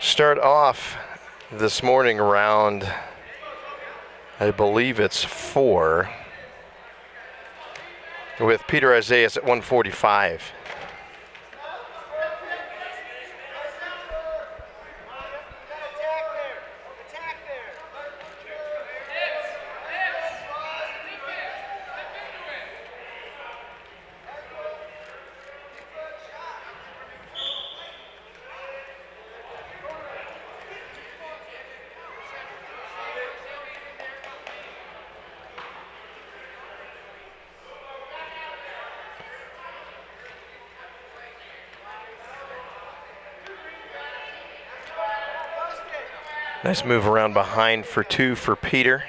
Start off this morning round, I believe it's 4, with Peter Isaias at 145. Nice move around behind for 2 for Peter.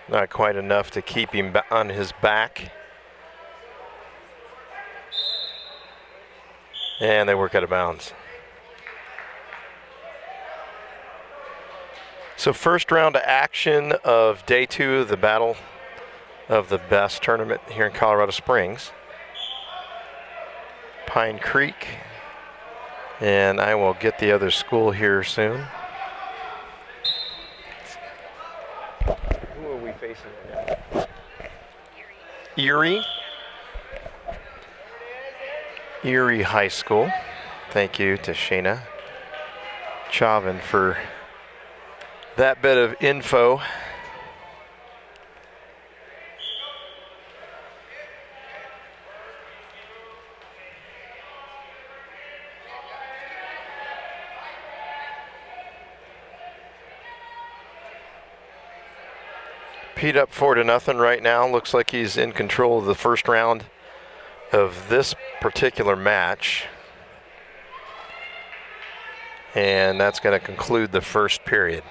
Not quite enough to keep him on his back. And they work out of bounds. So first round of action of day 2 of the Battle of the Best tournament here in Colorado Springs. Pine Creek. And I will get the other school here soon. Who are we facing now? Erie. Erie High School. Thank you to Shayna Chauvin for that bit of info. Pete up 4-0 right now. Looks like he's in control of the first round of this particular match. And that's going to conclude the first period.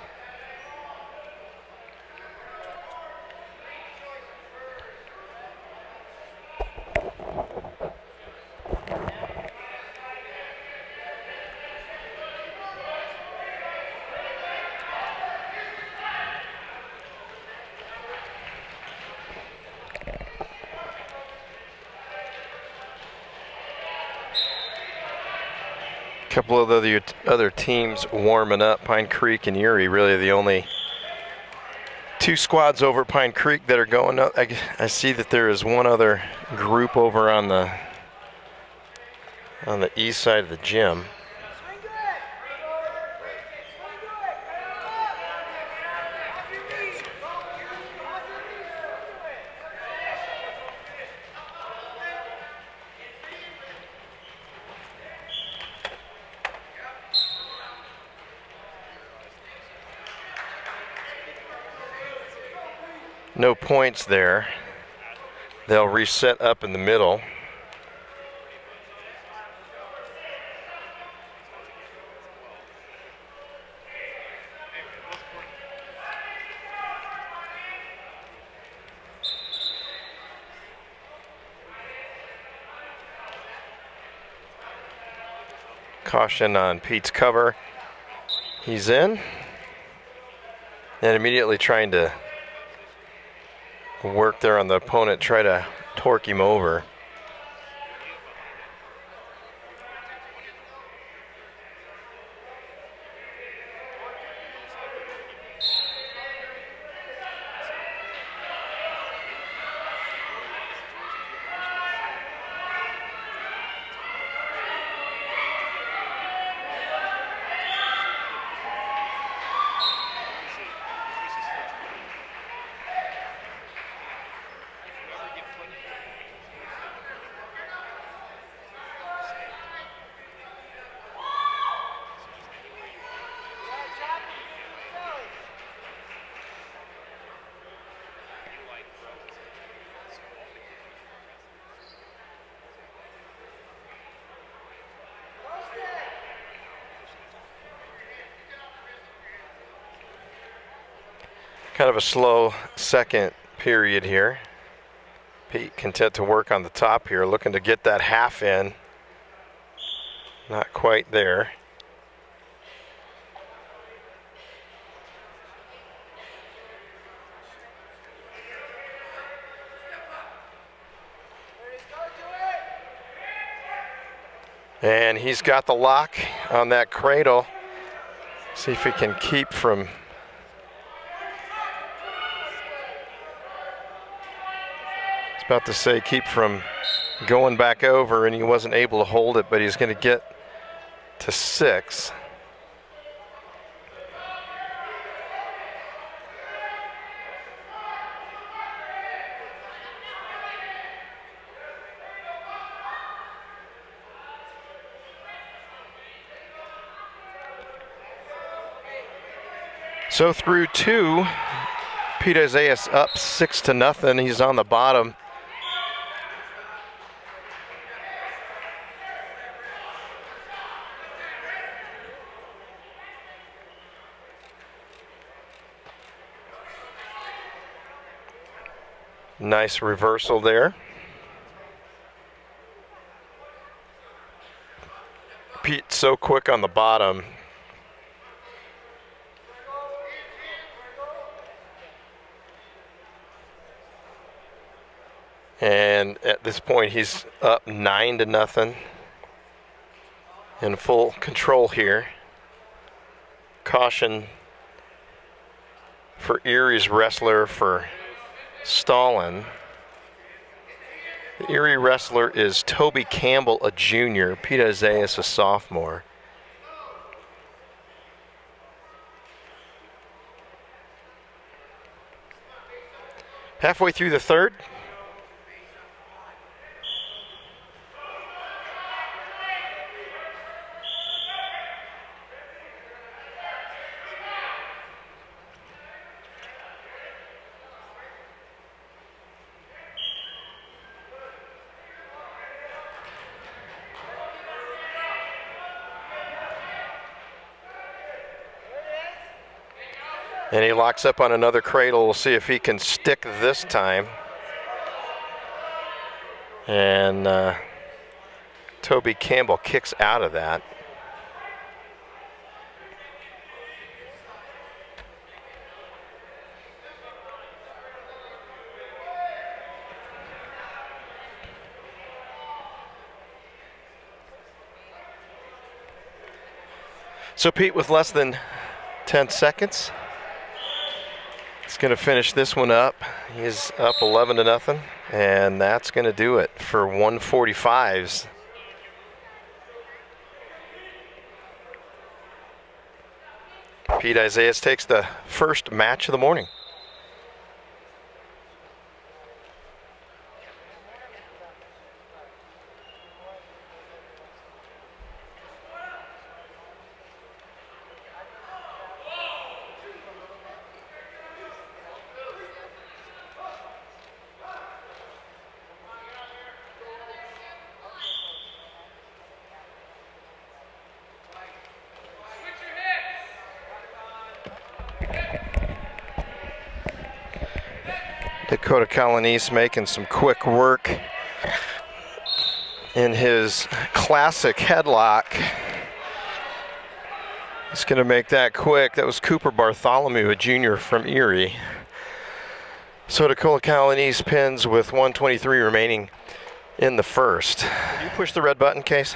Couple of the other teams warming up. Pine Creek and Erie really the only 2 squads over at Pine Creek that are going up. I see that there is one other group over on the east side of the gym. No points there. They'll reset up in the middle. Caution on Pete's cover. He's in. And immediately trying to work there on the opponent, try to torque him over. Kind of a slow second period here. Pete content to work on the top here, looking to get that half in. Not quite there. And he's got the lock on that cradle. See if he can keep from. I was about to say keep from going back over, and he wasn't able to hold it, but he's going to get to 6. So through 2, Pete Isaiah's up 6-0. He's on the bottom. Nice reversal there. Pete so quick on the bottom. And at this point, he's up 9-0. In full control here. Caution for Erie's wrestler for stalling. The Erie wrestler is Toby Campbell, a junior. Pete Isaiah is a sophomore. Halfway through the third. And he locks up on another cradle. We'll see if he can stick this time. And Toby Campbell kicks out of that. So Pete with less than 10 seconds. He's going to finish this one up. He's up 11-0, and that's going to do it for 145s. Pete Isaiah takes the first match of the morning. Dakota Colonese making some quick work in his classic headlock. He's going to make that quick. That was Cooper Bartholomew, a junior from Erie. So Dakota Colonese pins with 1:23 remaining in the first. Can you push the red button, Case?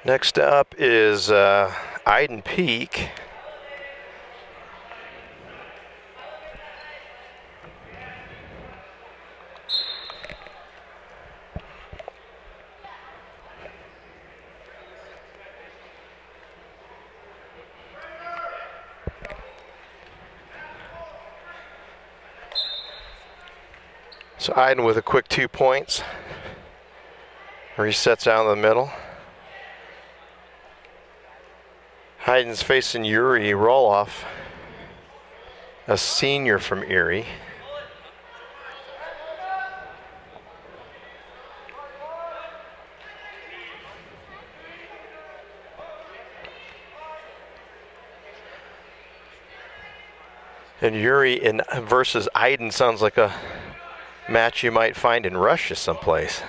Next up is Iden Peak. So Iden with a quick 2 points. Resets out in the middle. Hayden's facing Yuri Roloff, a senior from Erie. And Erie versus Iden sounds like a match you might find in Russia someplace.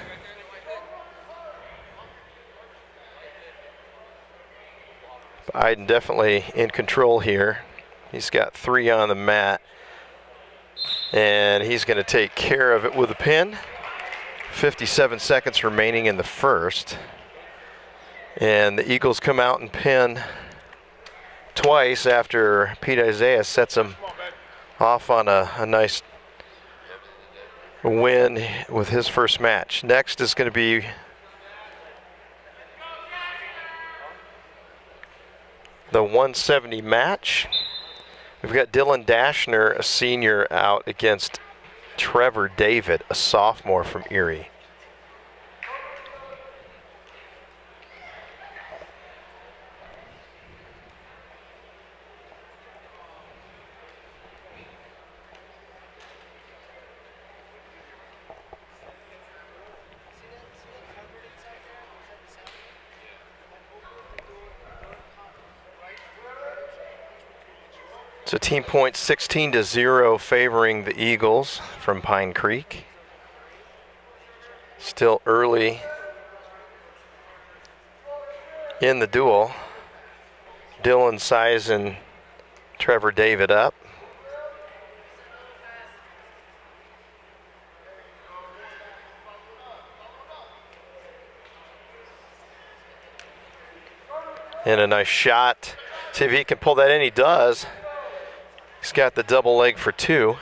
But Iden definitely in control here. He's got 3 on the mat, and he's going to take care of it with a pin. 57 seconds remaining in the first. And the Eagles come out and pin twice after Pete Isaiah sets him off on a nice win with his first match. Next is going to be the 170 match. We've got Dylan Dashner, a senior, out against Trevor David, a sophomore from Erie. So team points 16-0 favoring the Eagles from Pine Creek. Still early in the duel. Dylan sizing Trevor David up. And a nice shot. See if he can pull that in. He does. He's got the double leg for 2.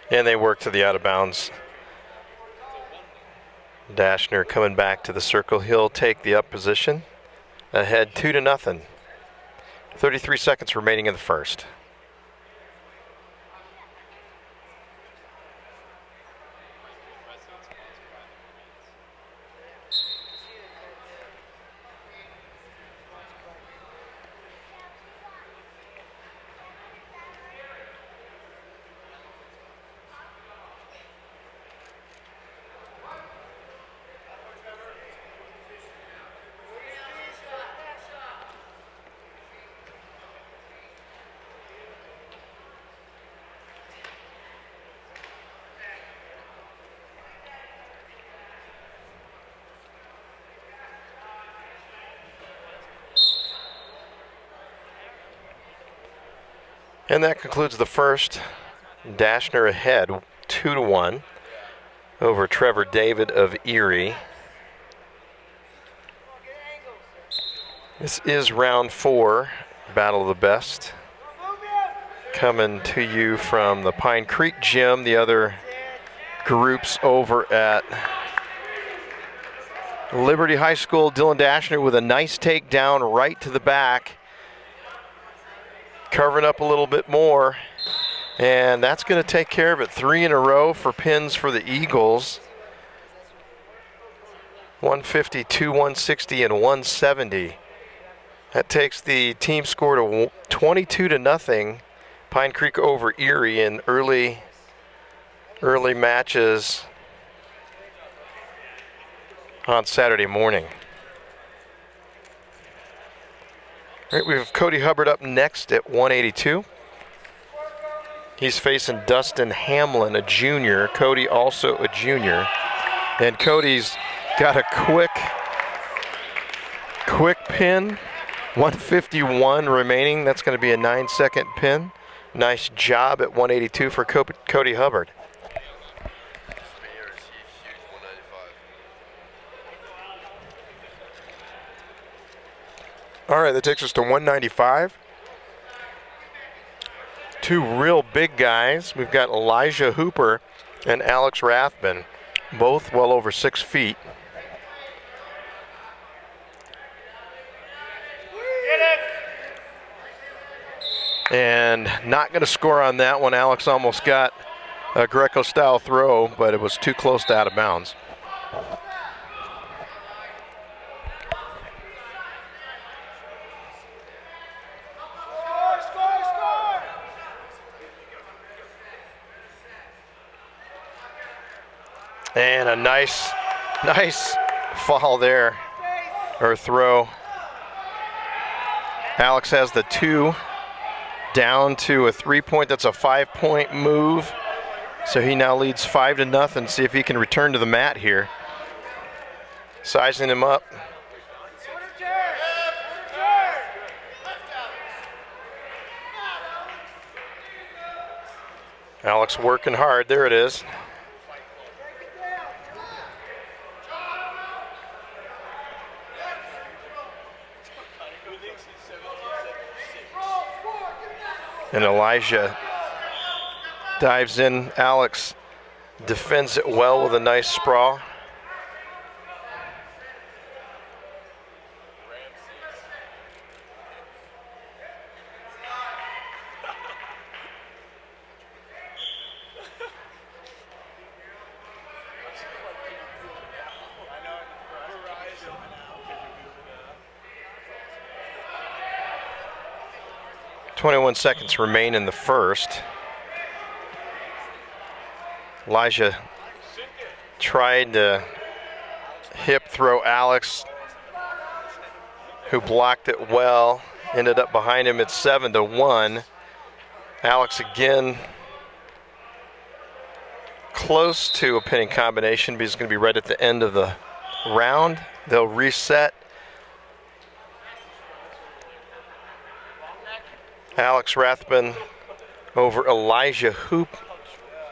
And they work to the out of bounds. Dashner coming back to the circle. He'll take the up position. Ahead 2-0. 33 seconds remaining in the first. And that concludes the first. Dashner ahead 2-1 over Trevor David of Erie. This is round 4, Battle of the Best. Coming to you from the Pine Creek Gym. The other groups over at Liberty High School. Dylan Dashner with a nice takedown right to the back. Covering up a little bit more, and that's going to take care of it. 3 in a row for pins for the Eagles. 152, 160, and 170. That takes the team score to 22-0. Pine Creek over Erie in early matches on Saturday morning. All right, we have Cody Hubbard up next at 182. He's facing Dustin Hamlin, a junior. Cody also a junior. And Cody's got a quick pin. 151 remaining. That's going to be a 9-second pin. Nice job at 182 for Cody Hubbard. All right, that takes us to 195. 2 real big guys. We've got Elijah Hooper and Alex Rathman, both well over 6 feet. And not going to score on that one. Alex almost got a Greco-style throw, but it was too close to out of bounds. And a nice fall there, or throw. Alex has the 2 down to a 3-point. That's a 5-point move. So he now leads 5-0. See if he can return to the mat here. Sizing him up. Alex working hard. There it is. And Elijah dives in. Alex defends it well with a nice sprawl. .21 seconds remain in the first. Elijah tried to hip throw Alex, who blocked it well. Ended up behind him at 7-1. Alex again close to a pinning combination, but he's going to be right at the end of the round. They'll reset. Alex Rathman over Elijah Hoop.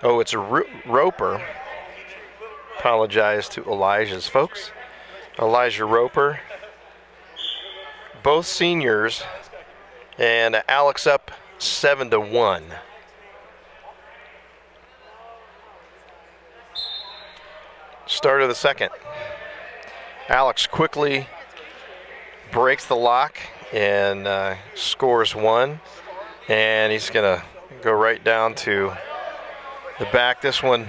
Oh, it's a Roper. Apologize to Elijah's folks. Elijah Roper. Both seniors. And Alex up 7-1. Start of the second. Alex quickly breaks the lock and scores 1. And he's going to go right down to the back. This one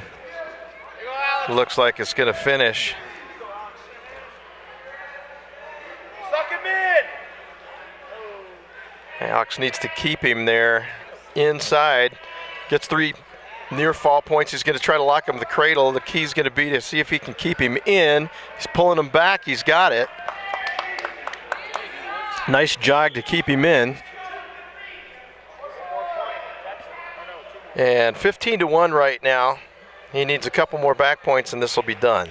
looks like it's going to finish. Alex needs to keep him there inside. Gets 3 near fall points. He's going to try to lock him in the cradle. The key's going to be to see if he can keep him in. He's pulling him back. He's got it. Nice jog to keep him in. And 15-1 right now. He needs a couple more back points and this will be done.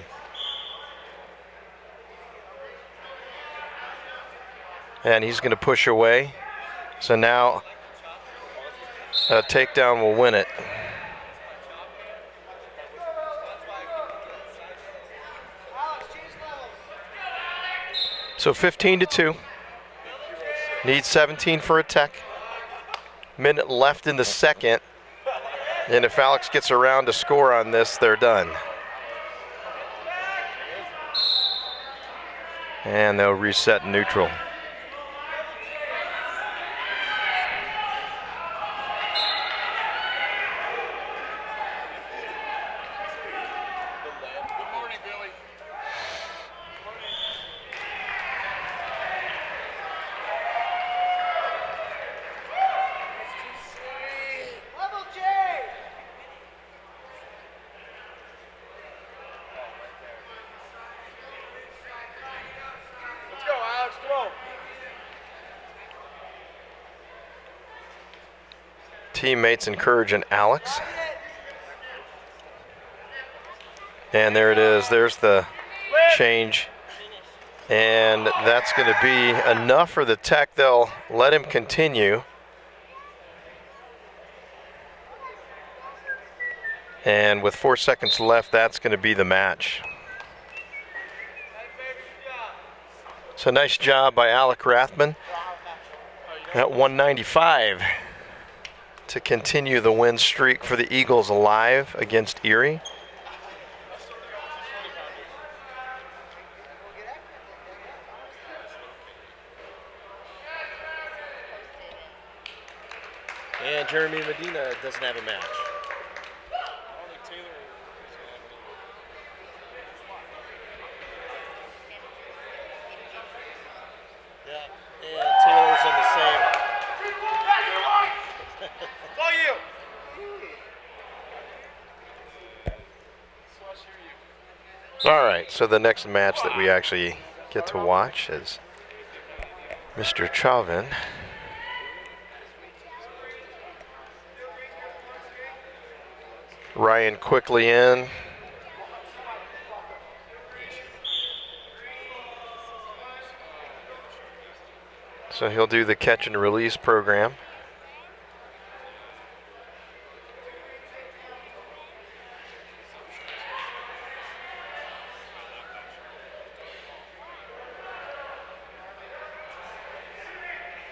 And he's going to push away. So now a takedown will win it. So 15-2. Needs 17 for a tech. Minute left in the second. And if Alex gets around to score on this, they're done. And they'll reset neutral. Teammates encouraging Alex. And there it is. There's the change. And that's going to be enough for the tech. They'll let him continue. And with 4 seconds left, that's going to be the match. So nice job by Alec Rathman at 195 to continue the win streak for the Eagles alive against Erie. And Jeremy Medina doesn't have a match. All right, so the next match that we actually get to watch is Mr. Chauvin. Ryan quickly in. So he'll do the catch and release program.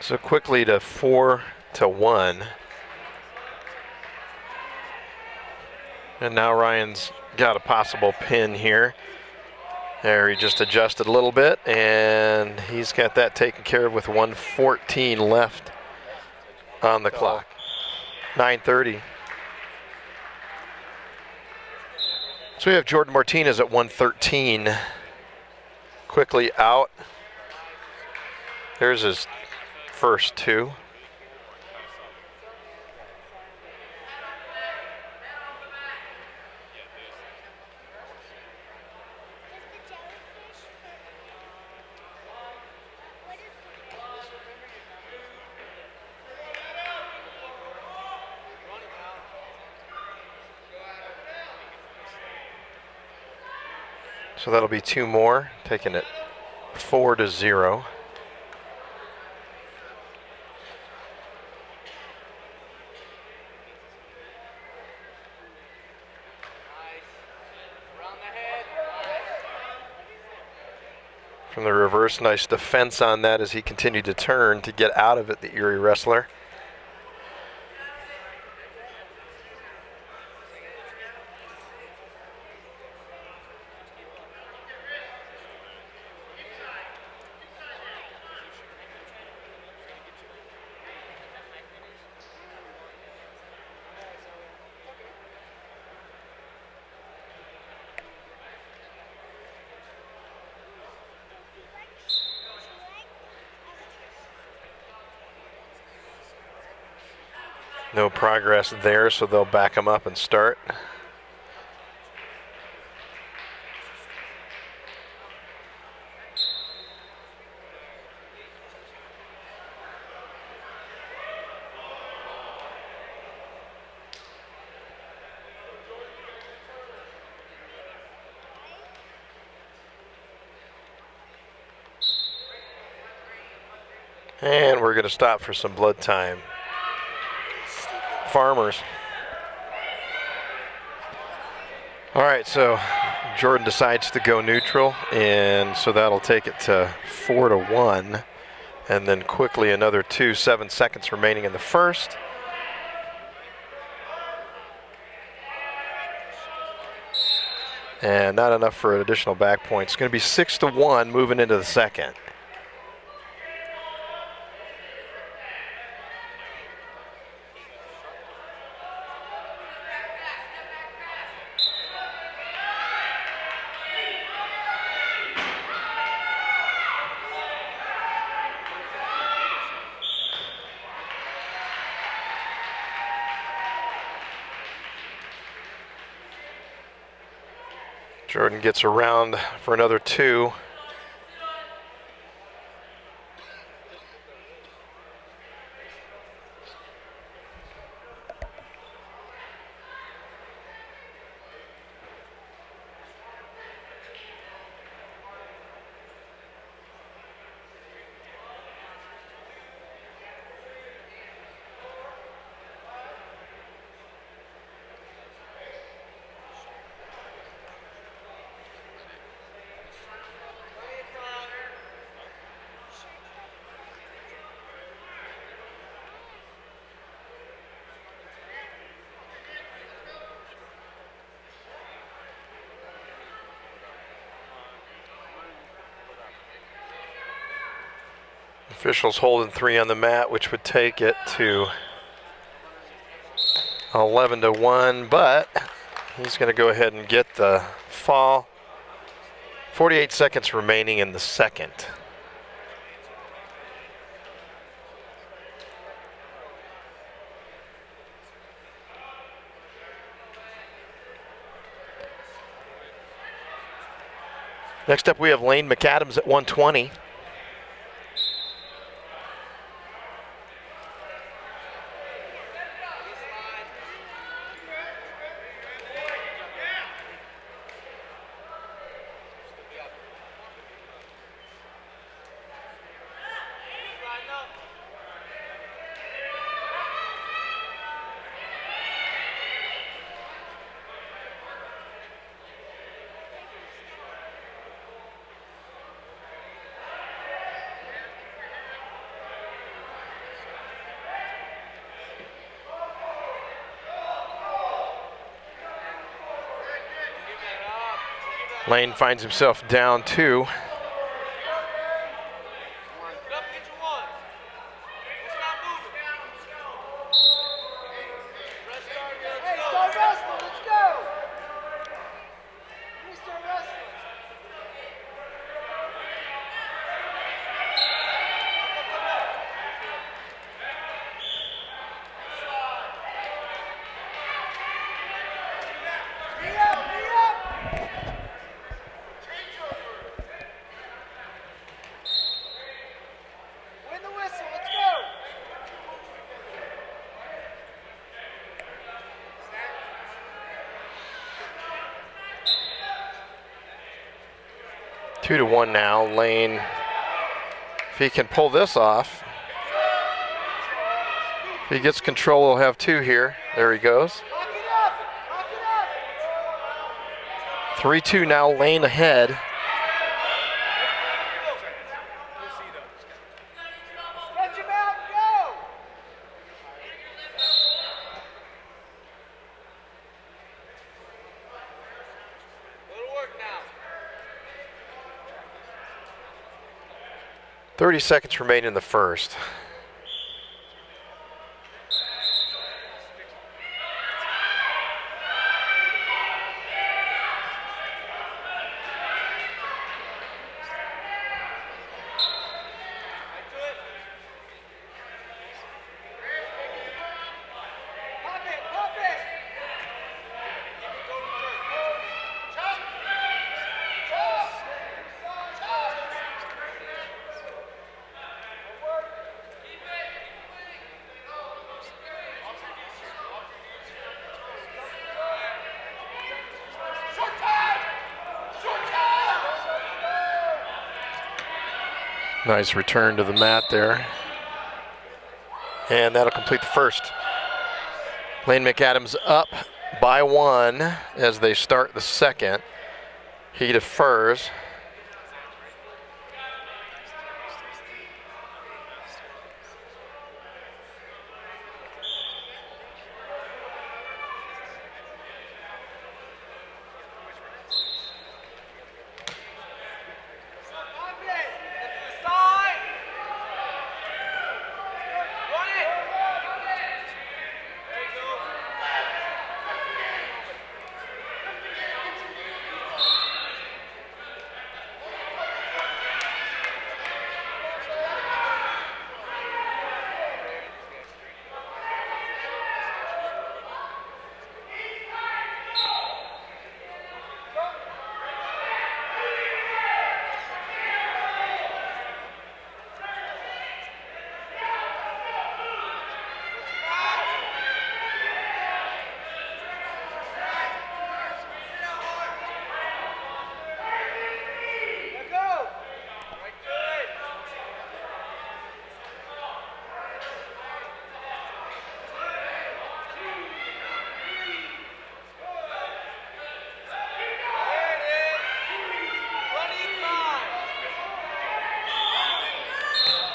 So quickly to 4-1. And now Ryan's got a possible pin here. There, he just adjusted a little bit, and he's got that taken care of with 1:14 left on the clock. 9:30. So we have Jordan Martinez at 1:13. Quickly out. There's his first two. So that'll be two more, taking it 4-0. From the reverse, nice defense on that as he continued to turn to get out of it, the Erie wrestler. No progress there, so they'll back him up and start. And we're going to stop for some blood time. Farmers. All right, so Jordan decides to go neutral, and so that'll take it to 4-1. And then quickly another 7 seconds remaining in the first. And not enough for an additional back point. It's going to be 6-1 moving into the second. Jordan gets around for another 2. Officials holding 3 on the mat, which would take it to 11-1, but he's going to go ahead and get the fall. 48 seconds remaining in the second. Next up, we have Lane McAdams at 120. Lane finds himself down 2. Win the whistle, let's go! 2-1 now. Lane, if he can pull this off, if he gets control, he'll have 2 here. There he goes. 3-2 now, Lane ahead. Stretch him out and go! Little work now. 30 seconds remain in the first. Nice return to the mat there. And that'll complete the first. Lane McAdams up by 1 as they start the second. He defers.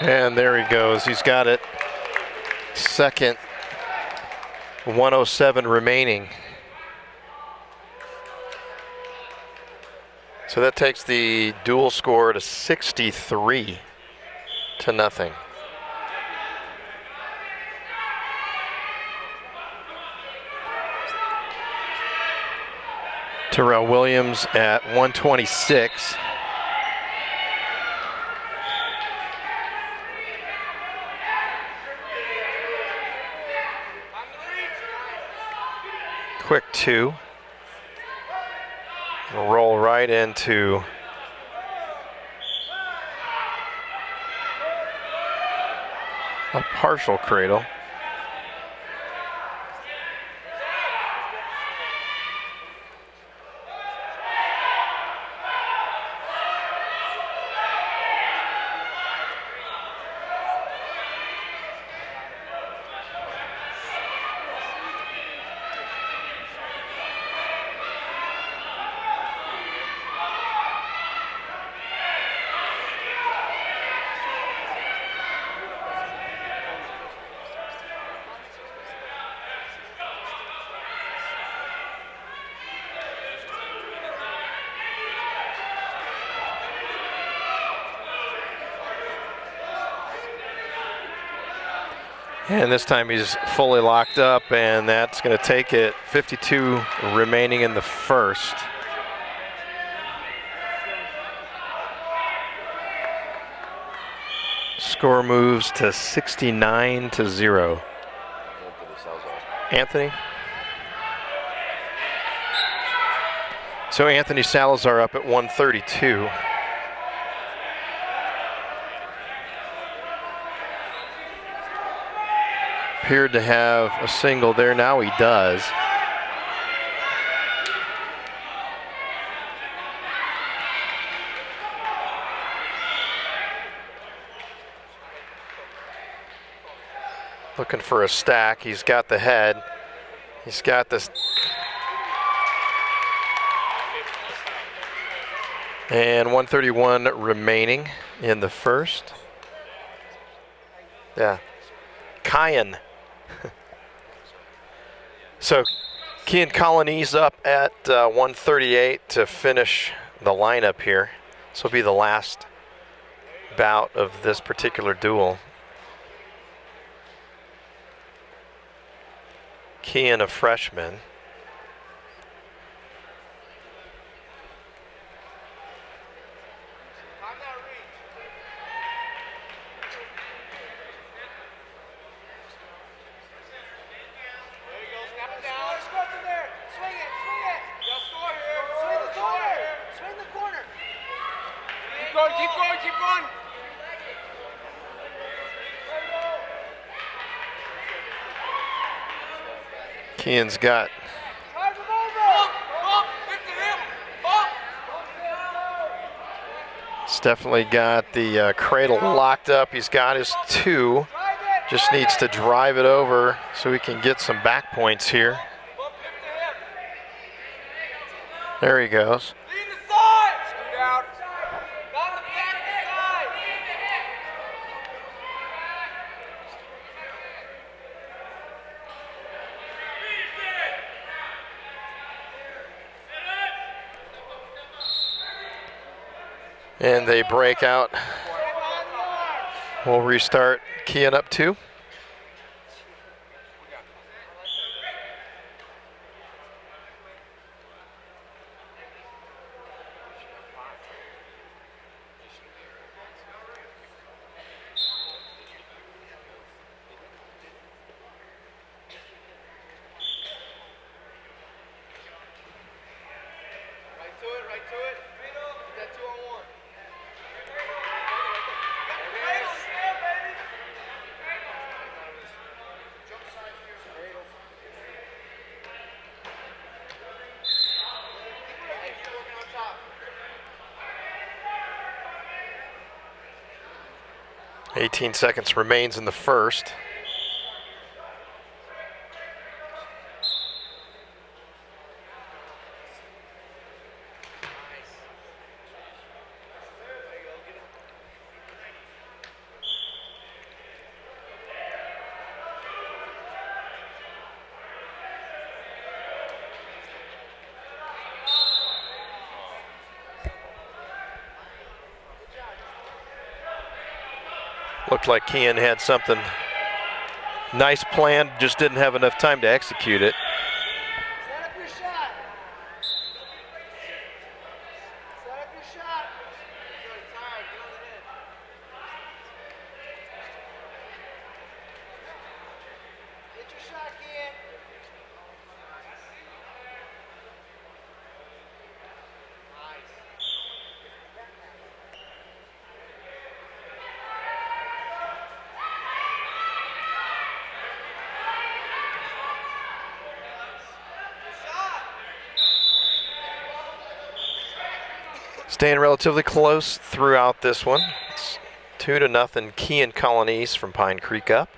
And there he goes. He's got it. Second, 107 remaining. So that takes the dual score to 63-0. Terrell Williams at 126. Quick 2. We'll roll right into A partial cradle. And this time he's fully locked up, and that's going to take it. 52 remaining in the first. Score moves to 69-0. Anthony? So Anthony Salazar up at 132. Appeared to have a single there. Now he does. Looking for a stack. He's got the head. He's got this. And 131 remaining in the first. Yeah. Kyan. So Kian Colony's up at 138 to finish the lineup here. This will be the last bout of this particular duel. Kian, a freshman. Keep going. Kian's got He's definitely got the cradle locked up. He's got his two. Just needs to drive it over so he can get some back points here. There he goes. And they break out. We'll restart. Kian up two. Right to it. That 2-on-1. 18 seconds remains in the first. Looked like Kian had something nice planned, just didn't have enough time to execute it. Set up your shot. Set up your shot. Good, tired. Get on the head. Get your shot, Kian. Nice. Staying relatively close throughout this one. It's 2-0 Kean Colonies from Pine Creek up.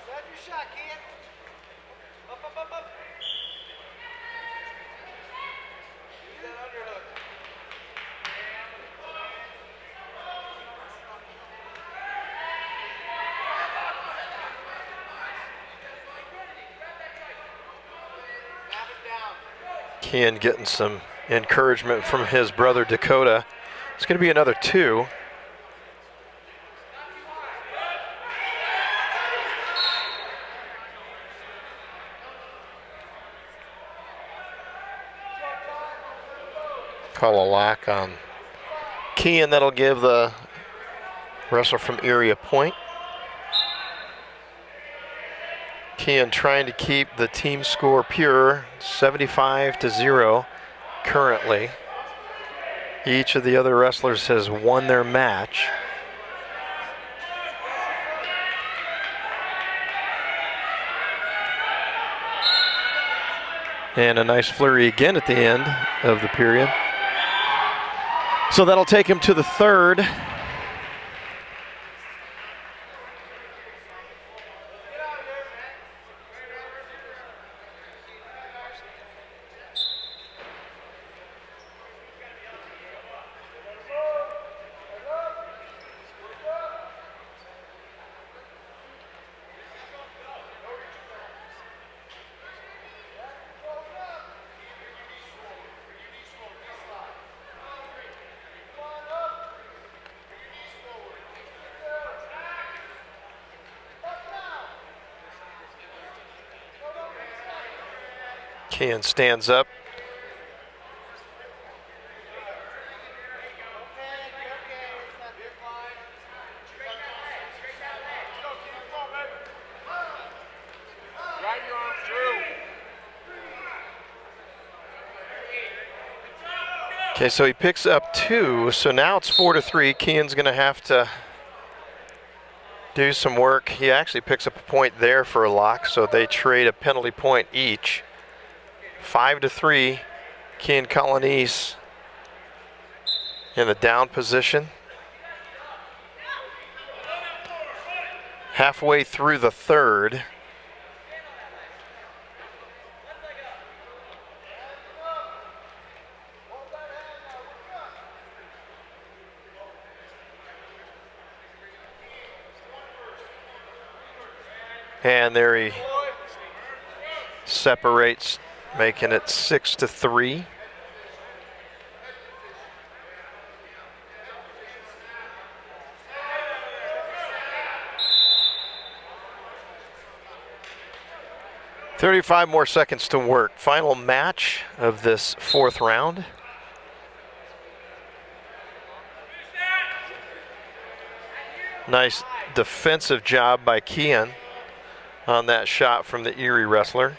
Set your shot, Kean. Up, up, up, up. Use that underhook. Snap it down. Kean getting some encouragement from his brother Dakota. It's going to be another 2. Call a lock on Kean. That'll give the wrestler from Erie a point. Kean trying to keep the team score pure, 75-0 currently. Each of the other wrestlers has won their match. And a nice flurry again at the end of the period. So that'll take him to the 3rd. Kean stands up. Drive your arm through. Okay, so he picks up 2, so now it's 4-3. Kean's going to have to do some work. He actually picks up a point there for a lock, so they trade a penalty point each. 5-3, Kean Colonies in the down position. Halfway through the 3rd. And there he separates, making it 6-3. "35 more seconds to work." Final match of this 4th round. Nice defensive job by Kean on that shot from the Erie wrestler.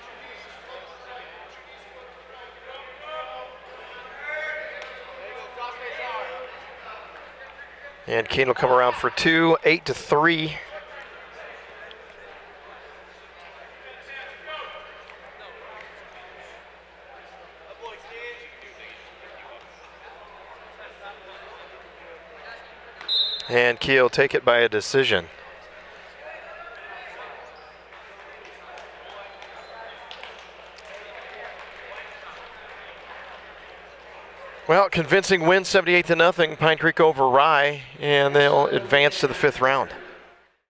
And Kean will come around for 2, 8-3. And Kean will take it by a decision. Well, convincing win, 78-0, Pine Creek over Rye, and they'll advance to the 5th round.